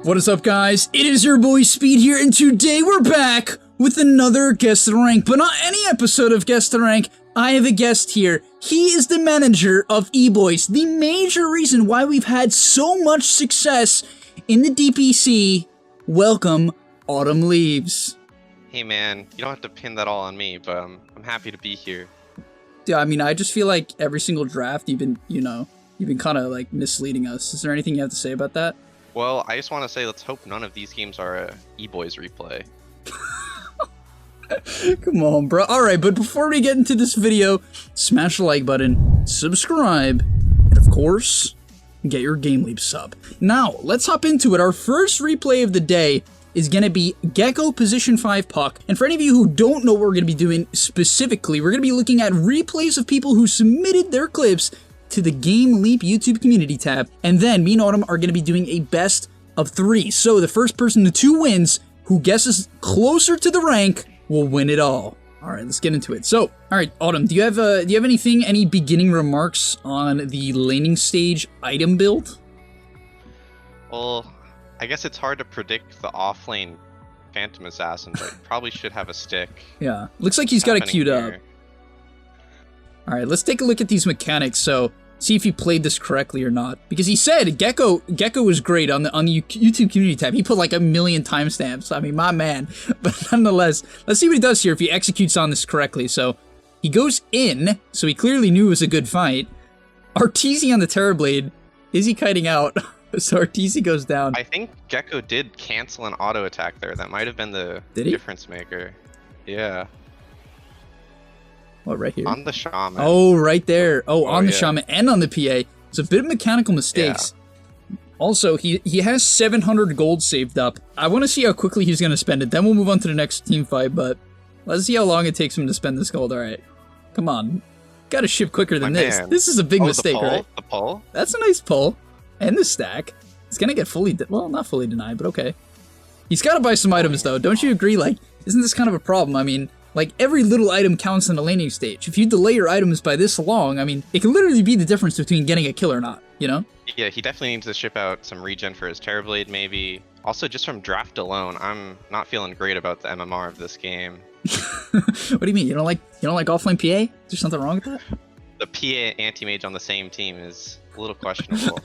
What is up, guys? It is your boy Speed here, and today we're back with another Guest the Rank, but not any episode of Guest the Rank. I have a guest here. He is the manager of eBoys, the major reason why we've had so much success in the DPC. Welcome, Autumn Leaves. Hey man, you don't have to pin that all on me, but I'm happy to be here. Yeah, I mean, I just feel like every single draft you've been kind of like misleading us. Is there anything you have to say about that? Well, I just want to say, let's hope none of these games are a eBoys replay. Come on, bro. Alright, but before we get into this video, smash the like button, subscribe, and of course, get your GameLeap sub. Now, let's hop into it. Our first replay of the day is going to be Gecko Position 5 Puck. And for any of you who don't know what we're going to be doing specifically, we're going to be looking at replays of people who submitted their clips to the GameLeap YouTube community tab. And then me and Autumn are going to be doing a best of 3. So the first person to 2 wins who guesses closer to the rank will win it all. All right, let's get into it. So, all right, Autumn, do you have any beginning remarks on the laning stage item build? Well, I guess it's hard to predict the offlane Phantom Assassin, but probably should have a stick. Yeah, looks like he's got it queued up. All right, let's take a look at these mechanics. So, see if he played this correctly or not. Because he said Gecko was great on the YouTube community tab. He put like 1,000,000 timestamps. I mean, my man. But nonetheless, let's see what he does here if he executes on this correctly. So, he goes in, so he clearly knew it was a good fight. Arteezy on the Terrorblade. Is he kiting out? So Arteezy goes down. I think Gecko did cancel an auto attack there. That might have been the difference maker. Yeah. What, right here? On the Shaman. Oh, right there. Oh, on the Shaman and on the PA. It's a bit of mechanical mistakes. Yeah. Also, he has 700 gold saved up. I want to see how quickly he's going to spend it. Then we'll move on to the next team fight, but let's see how long it takes him to spend this gold. All right. Come on. Got to ship quicker than this. Man. This is a big mistake, right? The pull? That's a nice pull. And the stack. It's going to get fully, well, not fully denied, but okay. He's got to buy some items, though. Don't you agree? Like, isn't this kind of a problem? I mean, like, every little item counts in the laning stage. If you delay your items by this long, I mean, it can literally be the difference between getting a kill or not, you know? Yeah, he definitely needs to ship out some regen for his Terrorblade, maybe. Also, just from draft alone, I'm not feeling great about the MMR of this game. What do you mean? You don't like offlane PA? Is there something wrong with that? The PA anti-mage on the same team is a little questionable.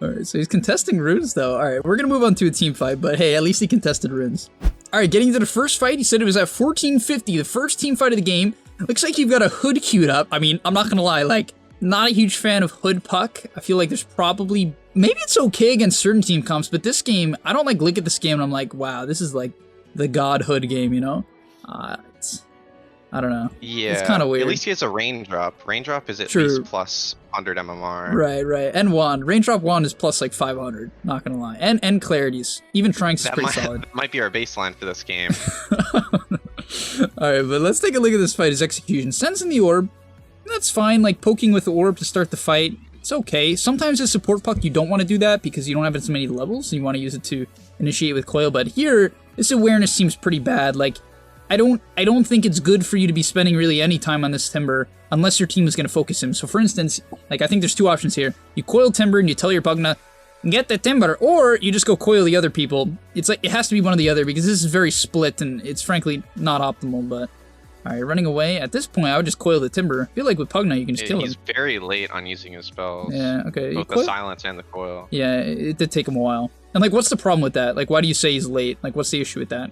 Alright, so he's contesting runes, though. Alright, we're gonna move on to a team fight, but hey, at least he contested runes. Alright, getting to the first fight, he said it was at 1450, the first team fight of the game. Looks like you've got a Hood queued up. I mean, I'm not gonna lie, like, not a huge fan of Hood Puck. I feel like there's probably, maybe it's okay against certain team comps, but this game, I don't like look at this game and I'm like, wow, this is like the God Hood game, you know? I don't know. Yeah, it's kind of weird. At least he has a raindrop. Raindrop is at least plus 100 MMR. Right. And wand. Raindrop wand is plus like 500. Not gonna lie. And clarities. Even Tranks is pretty solid. That might be our baseline for this game. Alright, but let's take a look at this fight. His execution. Sends in the orb. That's fine. Like poking with the orb to start the fight. It's okay. Sometimes as support puck you don't want to do that because you don't have as many levels. And you want to use it to initiate with coil. But here, this awareness seems pretty bad. Like, I don't think it's good for you to be spending really any time on this Timber unless your team is going to focus him. So for instance, like I think there's 2 options here. You coil Timber and you tell your Pugna, get the Timber, or you just go coil the other people. It's like, it has to be one or the other because this is very split and it's frankly not optimal, but... Alright, running away. At this point, I would just coil the Timber. I feel like with Pugna, you can just kill him. He's very late on using his spells. Yeah, okay. Both the silence and the coil. Yeah, it did take him a while. And like, what's the problem with that? Like, why do you say he's late? Like, what's the issue with that?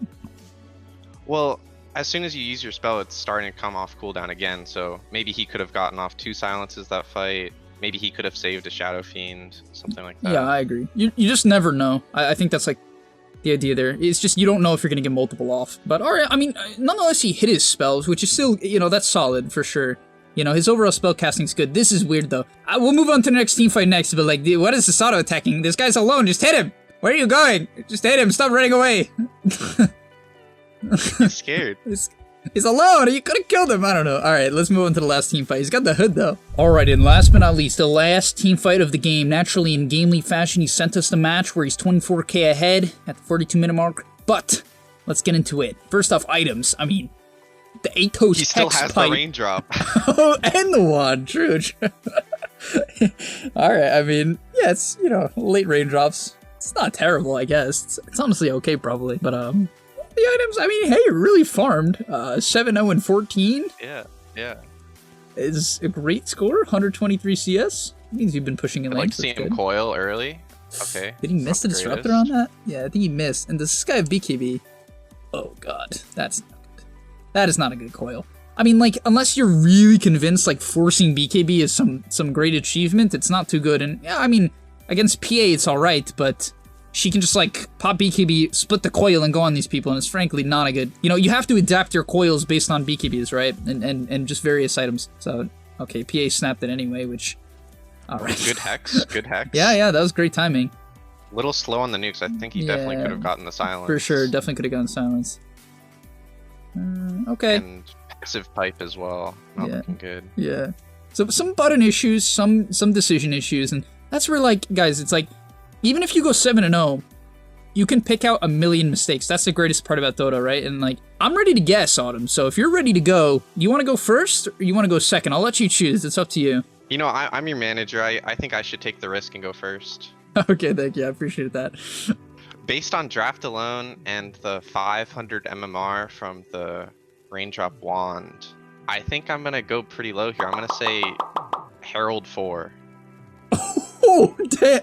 Well, as soon as you use your spell, it's starting to come off cooldown again, so maybe he could have gotten off 2 silences that fight. Maybe he could have saved a Shadow Fiend, something like that. Yeah, I agree. You just never know. I think that's like the idea there. It's just you don't know if you're going to get multiple off. But alright, I mean, nonetheless, he hit his spells, which is still, you know, that's solid for sure. You know, his overall spell casting's good. This is weird, though. We'll move on to the next team fight next, but like, what is this auto attacking? This guy's alone, just hit him! Where are you going? Just hit him, stop running away! He's scared. He's alone. You could have killed him. I don't know. All right, let's move on to the last team fight. He's got the hood, though. All right, and last but not least, the last team fight of the game. Naturally, in GameLeap fashion, he sent us the match where he's 24k ahead at the 42-minute mark. But let's get into it. First off, items. I mean, the Atos He still has pipe. the raindrop. Oh, and the wand. True. All right. I mean, yeah, it's, you know, late raindrops. It's not terrible, I guess. It's honestly okay, probably. But, the items, I mean, hey, really farmed. 7-0 and 14. Yeah. Is a great score. 123 CS. Means you've been pushing in I'd like to lanes. see him coil early. Okay. Did he miss the disruptor on that? Yeah, I think he missed. And does this guy have BKB? Oh god, that's not good. That is not a good coil. I mean, like, unless you're really convinced, like, forcing BKB is some great achievement, it's not too good. And yeah, I mean, against PA it's alright, but she can just, like, pop BKB, split the coil, and go on these people, and it's frankly not a good... You know, you have to adapt your coils based on BKBs, right? And just various items. So, okay, PA snapped it anyway, which... Alright. Good hex, good hex. Yeah, that was great timing. Little slow on the nukes. I think he definitely could have gotten the silence. For sure, definitely could have gotten silence. Okay. And passive pipe as well. Not looking good. Yeah. So some button issues, some decision issues, and that's where, like, guys, it's like, even if you go 7-0, you can pick out a million mistakes. That's the greatest part about Dota, right? And, like, I'm ready to guess, Autumn. So if you're ready to go, you want to go first or you want to go second? I'll let you choose. It's up to you. You know, I'm your manager. I think I should take the risk and go first. Okay, thank you. I appreciate that. Based on draft alone and the 500 MMR from the raindrop wand, I think I'm going to go pretty low here. I'm going to say Herald 4. Oh, damn.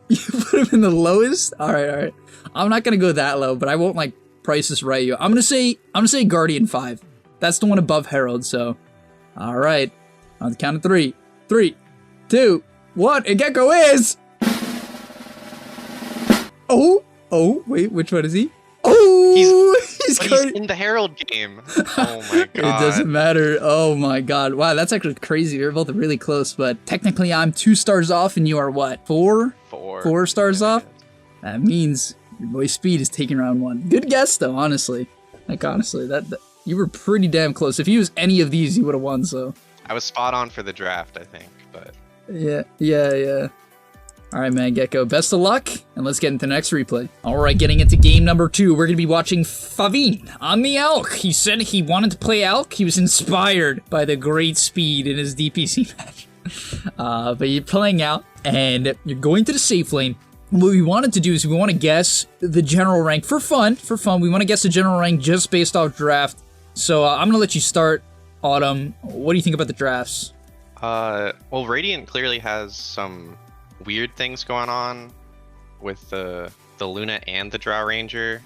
You put him in the lowest? All right. I'm not going to go that low, but I won't, like, price this right. I'm going to say Guardian 5. That's the one above Herald, so. All right. On the count of 3. 3, 2, 1, and Gecko is... Oh, wait, which one is he? Oh, he's in the Herald game. Oh my god. It doesn't matter. Oh my god. Wow, that's actually crazy. We're both really close, but technically I'm 2 stars off and you are what? 4? 4 stars off? That means your boy Speed is taking round 1. Good guess though, honestly. Like, honestly, that you were pretty damn close. If you used any of these, you would have won, so. I was spot on for the draft, I think, but... Yeah. Alright, man, Gecko, best of luck, and let's get into the next replay. Alright, getting into game number 2, we're gonna be watching Favin on the Elk. He said he wanted to play Elk. He was inspired by the great Speed in his DPC match. But you're playing out, and you're going to the safe lane. What we wanted to do is we want to guess the general rank for fun. We want to guess the general rank just based off draft. So I'm gonna let you start. Autumn, what do you think about the drafts? Well, Radiant clearly has some weird things going on with the Luna and the Drow Ranger.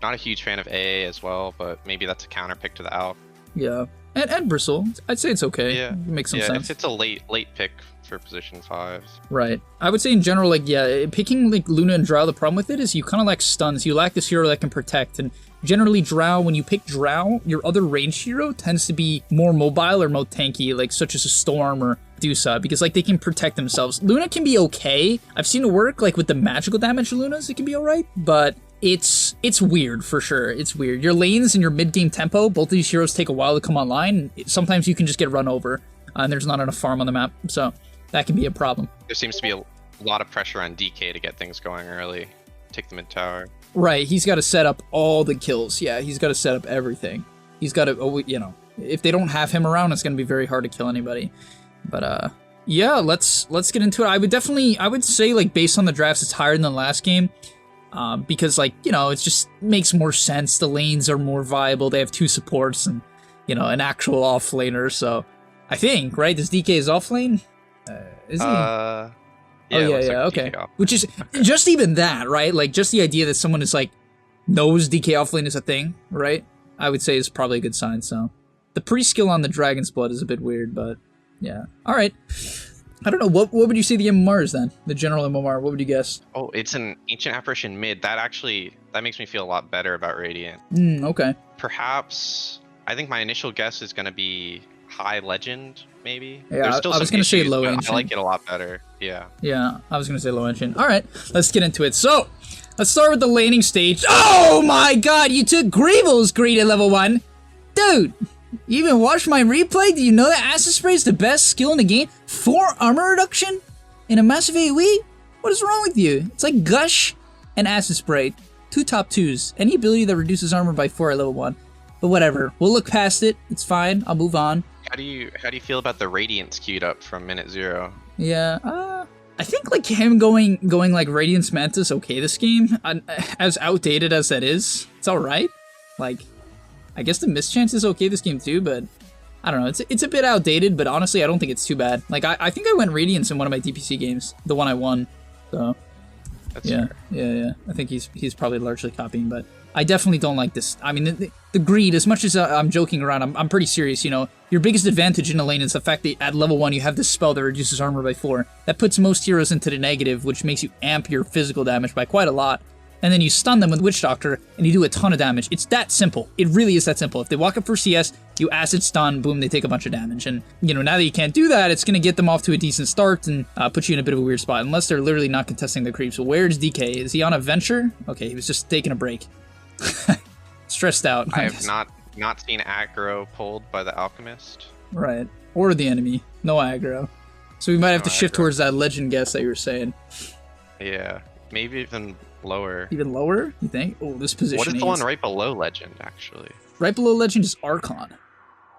Not a huge fan of AA as well, but maybe that's a counter pick to the Alp. Yeah, and Bristle. I'd say it's okay. Yeah, makes some sense. It's a late pick for position 5. Right. I would say in general, like, yeah, picking like Luna and Drow, the problem with it is you kind of lack stuns. You lack this hero that can protect, and generally Drow, when you pick Drow, your other ranged hero tends to be more mobile or more tanky, like such as a Storm or Dusa, because like they can protect themselves. Luna can be okay. I've seen it work like with the magical damage Lunas, it can be alright, but it's weird for sure. It's weird. Your lanes and your mid-game tempo, both of these heroes take a while to come online. Sometimes you can just get run over, and there's not enough farm on the map, so that can be a problem. There seems to be a lot of pressure on DK to get things going early. Take the mid tower. Right, he's got to set up all the kills. Yeah, he's got to set up everything. He's got to, you know, if they don't have him around, it's going to be very hard to kill anybody. But, yeah, let's get into it. I would say, like, based on the drafts, it's higher than the last game. Because, like, you know, it just makes more sense. The lanes are more viable. They have 2 supports and, you know, an actual off laner. So, I think, right, this DK is off lane? Is he? Yeah, okay. Which is just even that, right? Like, just the idea that someone is like knows DK offlane is a thing, right? I would say is probably a good sign. So the pre-skill on the Dragon's Blood is a bit weird, but yeah. All right. I don't know. What would you say the MMR is then? The general MMR. What would you guess? Oh, it's an Ancient Apparition mid. That makes me feel a lot better about Radiant. Okay. Perhaps I think my initial guess is going to be High Legend, maybe. Yeah, I was going to say Low Ancient. I like it a lot better. Yeah. Yeah, I was going to say Low Ancient. All right, let's get into it. So, let's start with the laning stage. Oh my god, you took Greevil's greed at level 1. Dude, you even watched my replay? Do you know that Acid Spray is the best skill in the game? 4 armor reduction in a massive AoE? What is wrong with you? It's like Gush and Acid Spray. 2 top 2s. Any ability that reduces armor by 4 at level 1. But whatever, we'll look past it. It's fine, I'll move on. How do you feel about the Radiance queued up from minute 0? Yeah, I think like him going like Radiance Mantis okay this game, as outdated as that is, it's alright. Like, I guess the mischance is okay this game too, but I don't know, it's a bit outdated, but honestly I don't think it's too bad. Like I think I went Radiance in one of my DPC games, the one I won, so That's yeah, fair. yeah. I think he's probably largely copying, but I definitely don't like this. I mean, the greed, as much as I'm joking around, I'm pretty serious, you know. Your biggest advantage in a lane is the fact that at level 1 you have this spell that reduces armor by 4. That puts most heroes into the negative, which makes you amp your physical damage by quite a lot. And then you stun them with Witch Doctor, and you do a ton of damage. It's that simple. It really is that simple. If they walk up for CS, you acid stun, boom, they take a bunch of damage. And, you know, now that you can't do that, it's going to get them off to a decent start and put you in a bit of a weird spot, unless they're literally not contesting the creep. So where's DK? Is he on a venture? Okay, he was just taking a break. Stressed out. I have not seen aggro pulled by the alchemist. Right. Or the enemy. No aggro. So we might have No to shift aggro. towards that legend guess that you were saying. Yeah, maybe even lower. Even lower, you think? Oh, this position. What is the one right below legend, actually? Right below legend is Archon.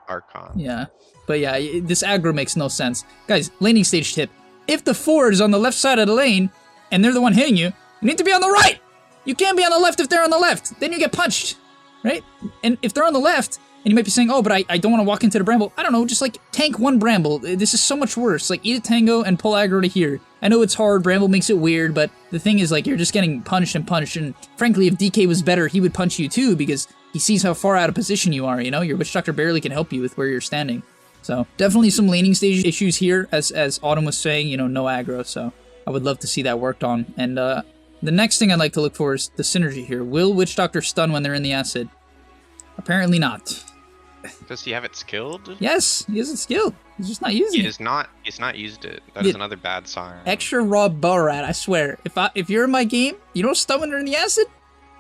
Archon. Yeah. But yeah, this aggro makes no sense. Guys, laning stage tip. If the Ford is on the left side of the lane, and they're the one hitting you, you need to be on the right! You can't be on the left if they're on the left. Then you get punched, right? And if they're on the left, and you might be saying, oh, but I don't want to walk into the bramble. I don't know, just like tank one bramble. This is so much worse. Like eat a tango and pull aggro to here. I know it's hard, bramble makes it weird, but the thing is like you're just getting punched and punched. And frankly, if DK was better, he would punch you too because he sees how far out of position you are, you know? Your Witch Doctor barely can help you with where you're standing. So definitely some laning stage issues here, as Autumn was saying, you know, no aggro. So I would love to see that worked on. And the next thing I'd like to look for is the synergy here. Will Witch Doctor stun when they're in the acid? Apparently not. Does he have it skilled? Yes, he has it skilled. He's just not using it. He's not used it. That is another bad sign. Extra raw bow rat, I swear. If you're in my game, you don't stun when they're in the acid?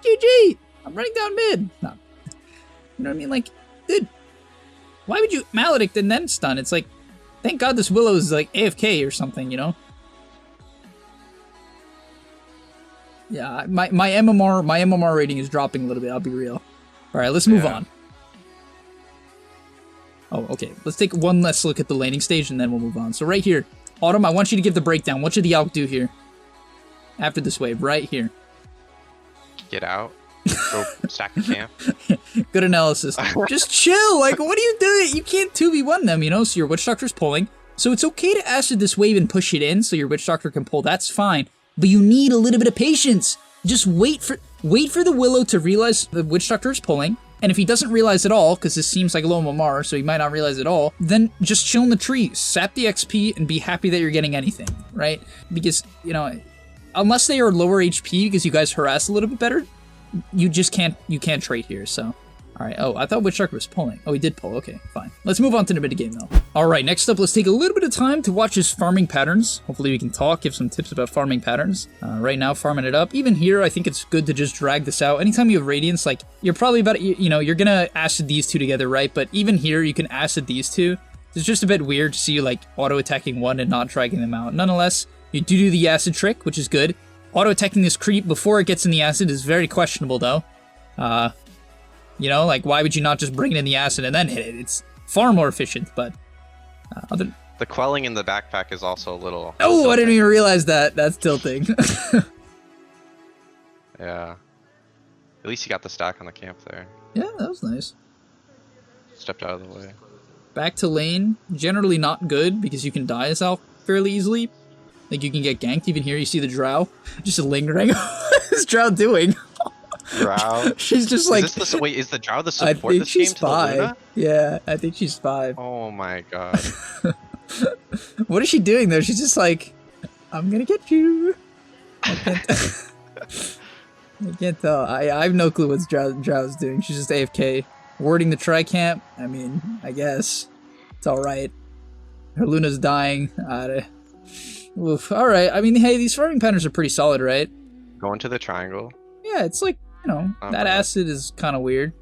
GG! I'm running down mid. No. You know what I mean? Like, dude, why would you maledict and then stun? It's like, thank God this Willow is like AFK or something, you know? Yeah, my MMR rating is dropping a little bit, I'll be real. Alright, let's move on. Oh, okay. Let's take one last look at the laning stage and then we'll move on. So right here, Autumn, I want you to give the breakdown. What should the Alk do here? After this wave, right here. Get out. Go stack the camp. Good analysis. Just chill. Like, what are you doing? You can't 2v1 them, you know? So your Witch Doctor's pulling. So it's okay to acid this wave and push it in so your Witch Doctor can pull. That's fine. But you need a little bit of patience. Just wait for the Willow to realize the Witch Doctor is pulling. And if he doesn't realize at all, because this seems like a low MMR, so he might not realize at all, then just chill in the tree, sap the XP, and be happy that you're getting anything, right? Because, you know, unless they are lower HP because you guys harass a little bit better, you can't trade here, so. Alright, oh, I thought Witch Doctor was pulling. Oh, he did pull, okay, fine. Let's move on to the mid game, though. Alright, next up, let's take a little bit of time to watch his farming patterns. Hopefully we can talk, give some tips about farming patterns. Right now, farming it up. Even here, I think it's good to just drag this out. Anytime you have Radiance, like, you're probably about, you know, you're gonna acid these two together, right? But even here, you can acid these two. It's just a bit weird to see you, like, auto-attacking one and not dragging them out. Nonetheless, you do the acid trick, which is good. Auto-attacking this creep before it gets in the acid is very questionable, though. You know, like, why would you not just bring it in the acid and then hit it? It's far more efficient, but... The quelling in the backpack is also a little... Oh, I didn't even realize that. That's tilting. Yeah. At least you got the stack on the camp there. Yeah, that was nice. Stepped out of the way. Back to lane, generally not good, because you can die as Alf fairly easily. Like, you can get ganked. Even here, you see the Drow just lingering. What is Drow doing? Drow? She's just like... Wait, is the Drow the I support think this game she's to the 5. Luna? Yeah, I think she's 5. Oh my god. What is she doing there? She's just like, I'm gonna get you. I can't tell. I have no clue what Drow's doing. She's just AFK. Warding the tri-camp. I mean, I guess. It's alright. Her Luna's dying. Oof. Alright, I mean, hey, these farming patterns are pretty solid, right? Going to the triangle. Yeah, it's like, you know, that acid is kind of weird.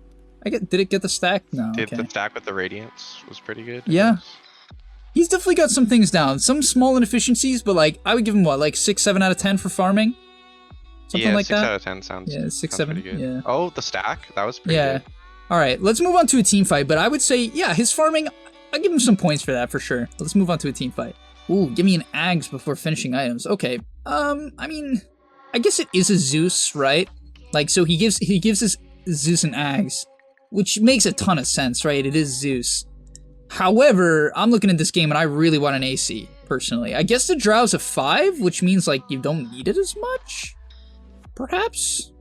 Did it get the stack? No, okay. The stack with the radiance was pretty good. Yeah. He's definitely got some things down. Some small inefficiencies, but like, I would give him what, like 6, 7 out of 10 for farming? Something like 6 that? out of 10 sounds, yeah, 6, 7, pretty good. yeah. Oh, the stack? That was pretty good. Alright, let's move on to a team fight, but I would say, yeah, his farming, I'll give him some points for that, for sure. Let's move on to a team fight. Ooh, give me an Ags before finishing items. Okay. I mean, I guess it is a Zeus, right? Like, so he gives us Zeus and Ags, which makes a ton of sense, right? It is Zeus. However, I'm looking at this game and I really want an AC, personally. I guess the Drow's a 5, which means, like, you don't need it as much? Perhaps?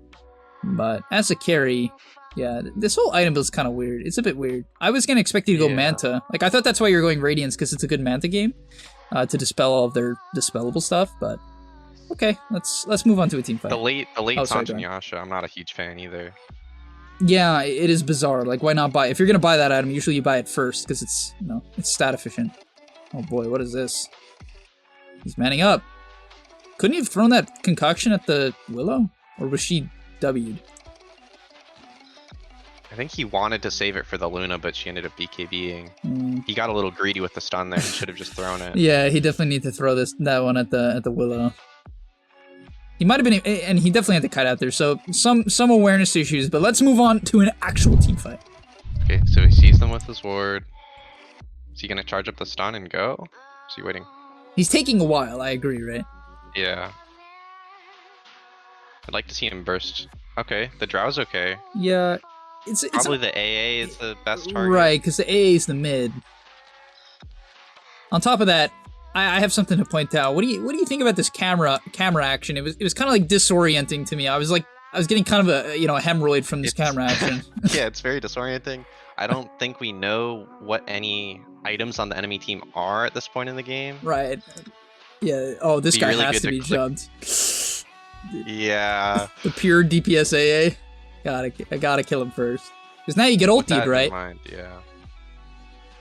But as a carry, yeah, this whole item build is kind of weird. It's a bit weird. I was gonna expect you to go Manta. Like, I thought that's why you were going Radiance, because it's a good Manta game, to dispel all of their dispellable stuff, but okay, let's move on to a team fight. The late Sanjin Yasha, I'm not a huge fan either. Yeah, it is bizarre. Like, why not buy? If you're gonna buy that item, usually you buy it first because it's, you know, it's stat efficient. Oh boy, what is this? He's manning up. Couldn't he have thrown that concoction at the Willow, or was she W'd? I think he wanted to save it for the Luna, but she ended up BKBing. He got a little greedy with the stun there. He should have just thrown it. Yeah, he definitely needed to throw that one at the Willow. He might have been, and he definitely had to cut out there. So some awareness issues. But let's move on to an actual team fight. Okay, so he sees them with his ward. Is he gonna charge up the stun and go? Is he waiting? He's taking a while. I agree, right? Yeah. I'd like to see him burst. Okay, the Drow's okay. Yeah. It's probably the AA is the best target. Right, because the AA is the mid. On top of that, I have something to point out. What do you think about this camera action? It was kind of like disorienting to me. I was getting kind of a a hemorrhoid from this camera action. Yeah, it's very disorienting. I don't think we know what any items on the enemy team are at this point in the game. Right. Yeah. Oh, this guy really has to be jumped. Yeah. The pure DPS AA. I gotta kill him first. Because now you get ultied, right? Mind, yeah.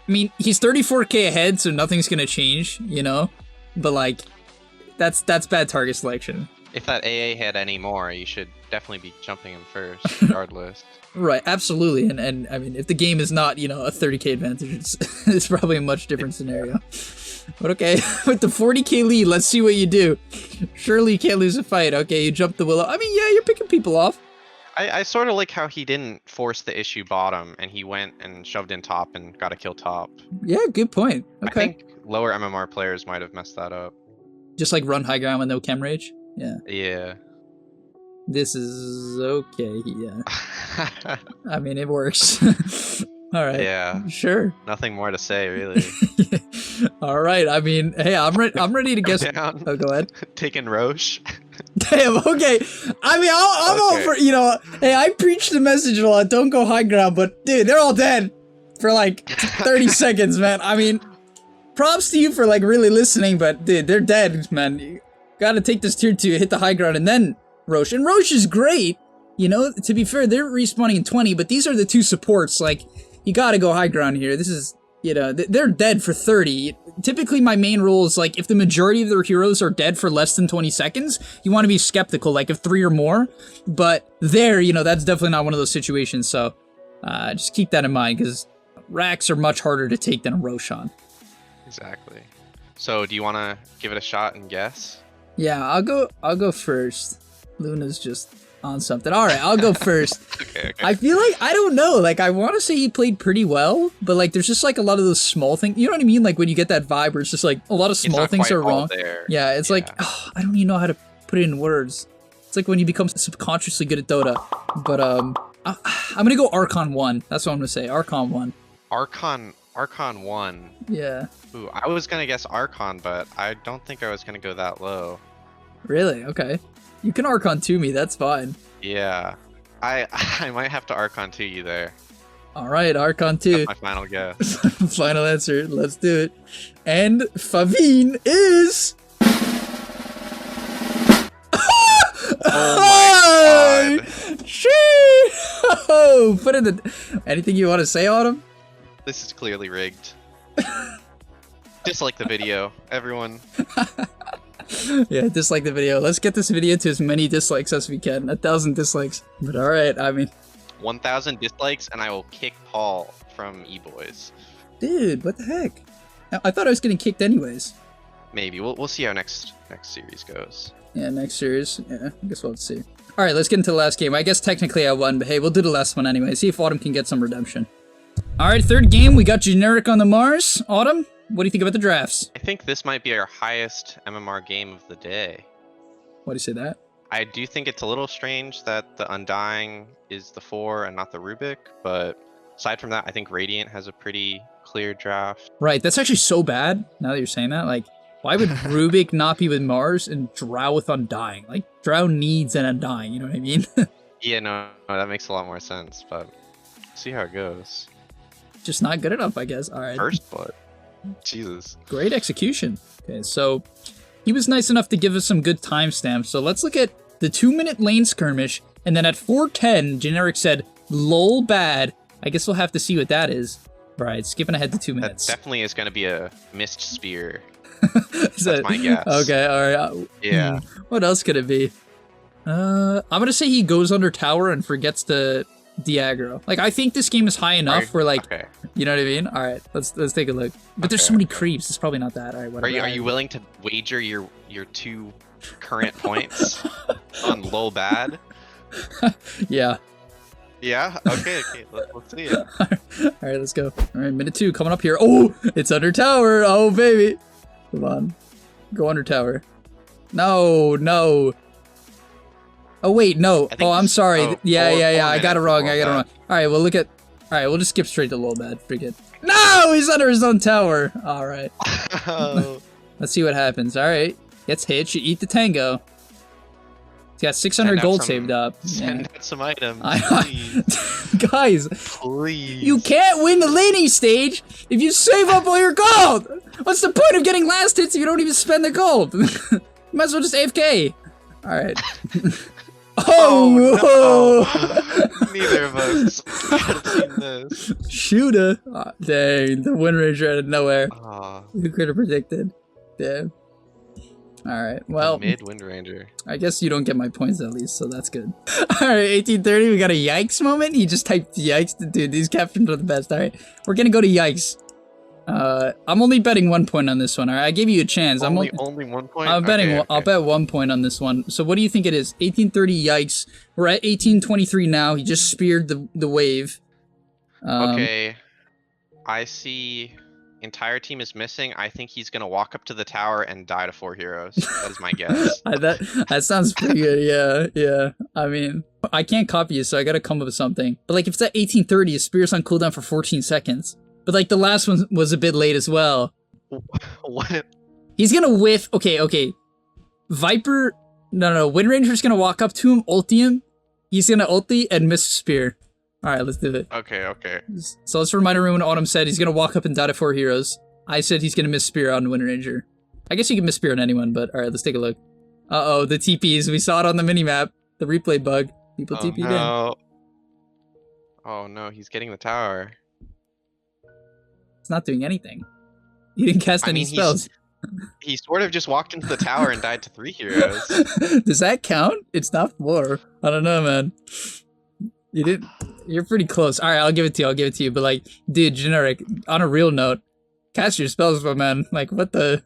I mean, he's 34k ahead, so nothing's gonna change, you know? But, like, that's bad target selection. If that AA had any more, you should definitely be jumping him first, regardless. Right, absolutely. And I mean, if the game is not, a 30k advantage, it's probably a much different scenario. But okay, with the 40k lead, let's see what you do. Surely you can't lose a fight. Okay, you jump the Willow. I mean, yeah, you're picking people off. I sort of like how he didn't force the issue bottom, and he went and shoved in top and got a kill top. Yeah, good point. Okay. I think lower MMR players might have messed that up. Just like run high ground with no chem rage? Yeah. Yeah. This is okay, yeah. I mean, it works. All right. Yeah. Sure. Nothing more to say, really. All right. I mean, hey, I'm ready to guess. Down. Oh, go ahead. Taking Roche. Damn. Okay. I mean, I'm all for Hey, I preach the message a lot. Don't go high ground, but dude, they're all dead for like 30 seconds, man. I mean, props to you for like really listening, but dude, they're dead, man. You gotta take this tier 2, hit the high ground, and then Roche. And Roche is great. To be fair, they're respawning in 20, but these are the two supports. Like, you gotta go high ground here. This is, they're dead for 30. Typically, my main rule is, like, if the majority of their heroes are dead for less than 20 seconds, you want to be skeptical, like, if 3 or more. But there, that's definitely not one of those situations, so just keep that in mind, because racks are much harder to take than a Roshan. Exactly. So, do you want to give it a shot and guess? Yeah, I'll go first. Luna's just on something. All right, I'll go first. Okay. I feel like, I don't know, like, I want to say he played pretty well, but, like, there's just, like, a lot of those small things, you know what I mean? Like, when you get that vibe where it's just, like, a lot of small things are wrong. Yeah, it's like, I don't even know how to put it in words. It's like when you become subconsciously good at Dota. But, I'm gonna go Archon 1. That's what I'm gonna say, Archon 1. Archon 1? Yeah. Ooh, I was gonna guess Archon, but I don't think I was gonna go that low. Really? Okay. You can Archon 2 me, that's fine. Yeah. I might have to Archon 2 you there. Alright, Archon 2. That's my final guess. Final answer, let's do it. And Favine is... Oh my god! Oh, put in the... Anything you want to say on him? This is clearly rigged. Dislike the video, everyone. Yeah, dislike the video. Let's get this video to as many dislikes as we can. 1,000 dislikes. But alright, I mean... 1,000 dislikes and I will kick Paul from eBoys. Dude, what the heck? I thought I was getting kicked anyways. Maybe. We'll see how next series goes. Yeah, next series. Yeah, I guess we'll see. Alright, let's get into the last game. I guess technically I won, but hey, we'll do the last one anyway. See if Autumn can get some redemption. Alright, third game. We got Generic on the Mars. Autumn, What do you think about the drafts? I think this might be our highest MMR game of the day. Why do you say that? I do think it's a little strange that the Undying is the 4 and not the Rubik, but aside from that, I think Radiant has a pretty clear draft. Right, that's actually so bad, now that you're saying that. Like, why would Rubik not be with Mars and Drow with Undying? Like, Drow needs an Undying, you know what I mean? Yeah, no, that makes a lot more sense, but see how it goes. Just not good enough, I guess. All right. First blood. Jesus. Great execution. Okay, so he was nice enough to give us some good timestamps. So let's look at the 2-minute lane skirmish, and then at 4:10, Generic said, "Lol, bad." I guess we'll have to see what that is. All right, skipping ahead to 2 minutes. That definitely is going to be a missed spear. That's my guess. Okay, all right. Yeah. What else could it be? I'm gonna say he goes under tower and forgets to de-aggro. Like, I think this game is high enough where, like, okay. You know what I mean? All right, let's take a look. But there's so many creeps. It's probably not that. All right, whatever. Are you willing to wager your 2 current points on low bad? Yeah. Yeah. Okay. Let's see it. All right, let's go. All right, minute 2 coming up here. Oh, it's under tower. Oh baby, come on, go under tower. No. Oh wait, no. Oh, I'm sorry. Oh, Yeah. I got it wrong. All right, well look at. All right, we'll just skip straight to low bad. Forget. No, he's under his own tower. All right. Let's see what happens. All right, gets hit. You eat the tango. He's got 600 gold saved up. Send out some items, Guys, please. You can't win the laning stage if you save up all your gold. What's the point of getting last hits if you don't even spend the gold? You might as well just AFK. All right. Oh no. Neither of us could have seen this. Shooter. Oh, dang, the Wind Ranger out of nowhere. Oh, Who could have predicted? Damn. Alright, well. Mid Wind Ranger. I guess you don't get my points at least, so that's good. Alright, 1830, we got a yikes moment. He just typed yikes. Dude, these captions are the best. Alright, we're gonna go to yikes. I'm only betting 1 point on this one. Alright, I gave you a chance. Only 1 point? I'm betting. Okay. I'll bet 1 point on this one. So what do you think it is? 1830 yikes. We're at 1823 now. He just speared the wave. Okay. I see entire team is missing. I think he's gonna walk up to the tower and die to 4 heroes. That is my guess. That sounds pretty good. Yeah. I mean, I can't copy it, so I gotta come up with something. But like, if it's at 1830, his spear's on cooldown for 14 seconds. But like, the last one was a bit late as well. What? He's gonna whiff. Okay. Viper. No. Wind Ranger's gonna walk up to him, ulti him. He's gonna ulti and miss spear. All right, let's do it. Okay. So let's remind everyone what Autumn said. He's gonna walk up and die to 4 heroes. I said he's gonna miss spear on Wind Ranger. I guess you can miss spear on anyone, but all right, let's take a look. Uh-oh, the TPs. We saw it on the minimap. The replay bug. People TP'd in. Oh no, he's getting the tower. It's not doing anything. He didn't cast any spells. He sort of just walked into the tower and died to 3 heroes. Does that count? It's not 4. I don't know, man. You didn't. You're pretty close. All right, I'll give it to you. But like, dude, Generic. On a real note, cast your spells, my man. Like, what are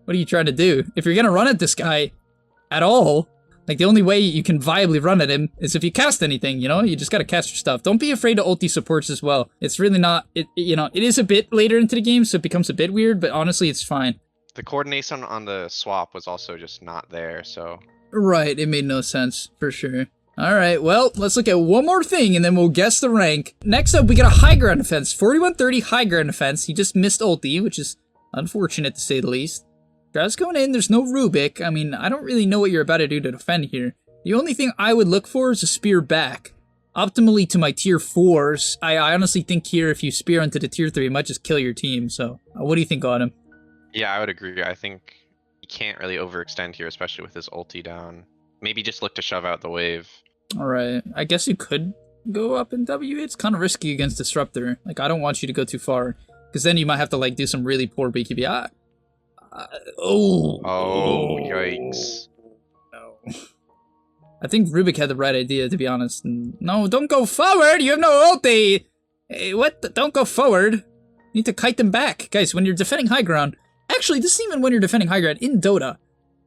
you trying to do? If you're gonna run at this guy at all, like, the only way you can viably run at him is if you cast anything. You know, you just gotta cast your stuff. Don't be afraid to ulti supports as well. It's really not. It is a bit later into the game, so it becomes a bit weird. But honestly, it's fine. The coordination on the swap was also just not there, so. Right, it made no sense for sure. Alright, well, let's look at one more thing and then we'll guess the rank. Next up, we got a high ground defense. 4130 high ground defense. He just missed ulti, which is unfortunate to say the least. Drav's going in, there's no Rubik. I mean, I don't really know what you're about to do to defend here. The only thing I would look for is a spear back. Optimally to my tier 4s. I honestly think here, if you spear into the tier 3, it might just kill your team. So, what do you think, Autumn? Yeah, I would agree. I think you can't really overextend here, especially with his ulti down. Maybe just look to shove out the wave. Alright, I guess you could go up in W. It's kind of risky against Disruptor. Like, I don't want you to go too far. Because then you might have to, like, do some really poor BKB. Oh, yikes. No. I think Rubik had the right idea, to be honest. No, don't go forward! You have no ulti! Hey, what? Don't go forward! You need to kite them back. Guys, when you're defending high ground... Actually, this isn't even when you're defending high ground. In Dota,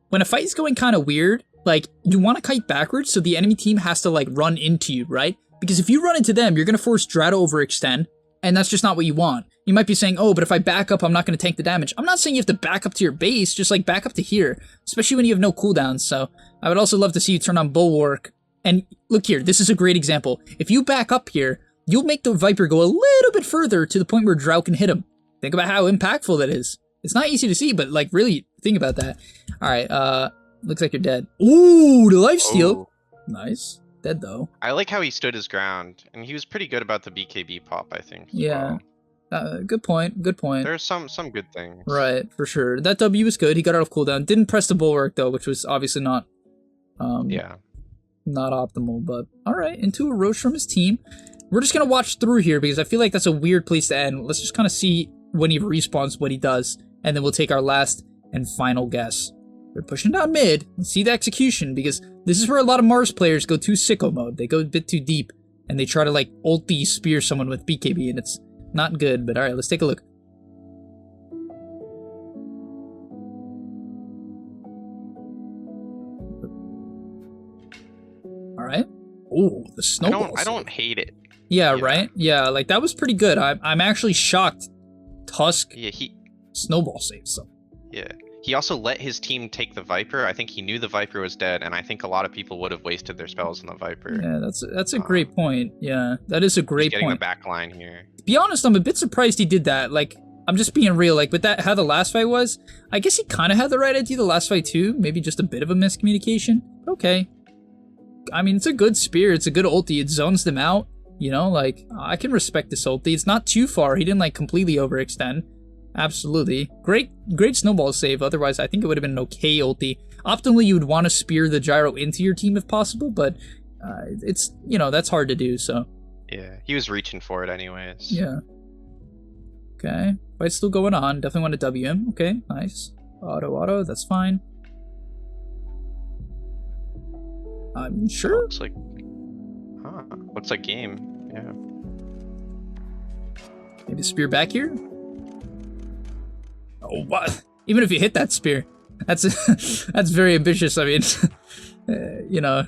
when a fight is going kind of weird, like, you want to kite backwards so the enemy team has to, like, run into you, right? Because if you run into them, you're going to force Drow to overextend. and that's just not what you want. You might be saying, oh, but if I back up, I'm not going to tank the damage. I'm not saying you have to back up to your base, just like back up to here, especially when you have no cooldowns. So I would also love to see you turn on Bulwark. And look here, this is a great example. If you back up here, you'll make the Viper go a little bit further to the point where Drow can hit him. Think about how impactful that is. It's not easy to see, but like really think about that. All right, looks like you're dead. Ooh, the lifesteal. Oh. Nice. Dead though. I like how he stood his ground, and he was pretty good about the BKB pop, I think. Yeah. Good point. Good point. There's some good things. Right, for sure. That W was good. He got out of cooldown. Didn't press the Bulwark though, which was obviously not. Yeah. Not optimal, but all right. Into a Roche from his team. We're just gonna watch through here because I feel like that's a weird place to end. Let's just kind of see when he respawns what he does, and then we'll take our last and final guess. They're pushing down mid. Let's see the execution, because this is where a lot of Mars players go too sicko mode. They go a bit too deep, and they try to like ulti spear someone with BKB, and it's not good. But all right, let's take a look. All right. Oh, the snowball. I don't hate it. Yeah, right? Yeah, like that was pretty good. I'm actually shocked Tusk snowball saved some. Yeah. He also let his team take the Viper. I think he knew the Viper was dead, and I think a lot of people would have wasted their spells on the Viper. Yeah, that's a great point. Yeah, that is a great getting point. the back line here. To be honest, I'm a bit surprised he did that. Like, I'm just being real. Like, with that, how the last fight was, I guess he kind of had the right idea the last fight too. Maybe just a bit of a miscommunication. Okay. I mean, it's a good spear. It's a good ulti. It zones them out. You know, like, I can respect this ulti. It's not too far. He didn't, like, completely overextend. Absolutely. Great snowball save. Otherwise, I think it would have been an okay ulti. Optimally, you would want to spear the gyro into your team if possible, but it's, you know, that's hard to do, so. Yeah, he was reaching for it anyways. Yeah. Okay. Fight's still going on. Definitely want to W him. Okay, nice. Auto, that's fine. I'm sure. Looks like game. Yeah. Maybe spear back here? Oh, what? Even if you hit that spear, that's that's very ambitious. I mean, you know,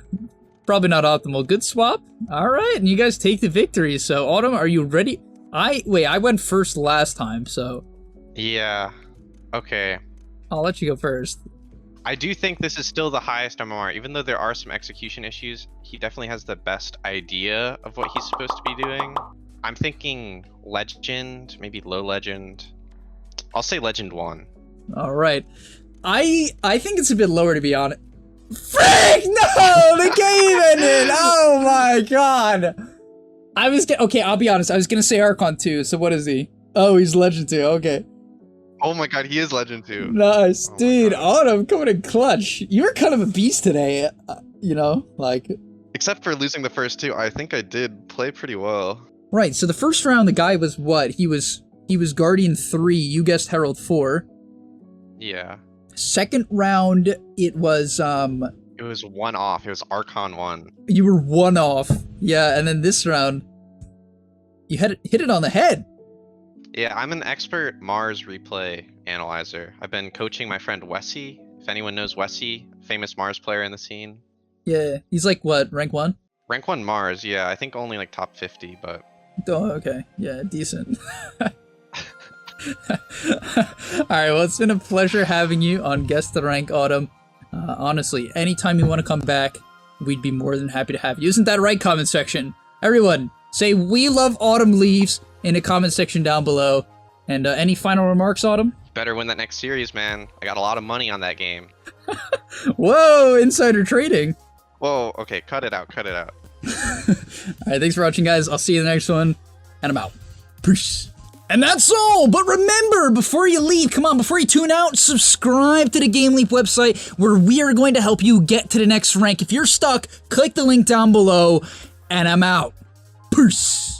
probably not optimal. Good swap. All right, and you guys take the victory. So, Autumn, are you ready? I went first last time, so. Yeah. Okay. I'll let you go first. I do think this is still the highest MMR, even though there are some execution issues. He definitely has the best idea of what he's supposed to be doing. I'm thinking legend, maybe low legend. I'll say legend 1. All right. I think it's a bit lower, to be honest. Frick! No! The game ended! Oh my god! Okay, I'll be honest. I was gonna say Archon 2, so what is he? Oh, he's legend 2, okay. Oh my god, he is legend 2. Nice. Oh, dude, Autumn coming in clutch. You were kind of a beast today, you know, like. Except for losing the first 2, I think I did play pretty well. Right, so the first round, the guy was what? He was Guardian 3, you guessed Herald 4. Yeah. Second round, it was, It was 1 off, it was Archon 1. You were 1 off. Yeah, and then this round, you hit it on the head. Yeah, I'm an expert Mars replay analyzer. I've been coaching my friend Wessie. If anyone knows Wessie, famous Mars player in the scene. Yeah, he's like what, rank 1? Rank 1 Mars, yeah. I think only like top 50, but. Oh, okay. Yeah, decent. Alright, well, it's been a pleasure having you on Guess the Rank, Autumn. Honestly, anytime you want to come back, we'd be more than happy to have you. Isn't that right, comment section? Everyone, say "We love Autumn leaves" in the comment section down below. And any final remarks, Autumn? Better win that next series, man. I got a lot of money on that game. Whoa, insider trading. Whoa, okay, cut it out, cut it out. Alright, thanks for watching, guys. I'll see you in the next one, and I'm out. Peace. And that's all, but remember, before you leave, come on, before you tune out, subscribe to the GameLeap website, where we are going to help you get to the next rank. If you're stuck, click the link down below, and I'm out. Peace.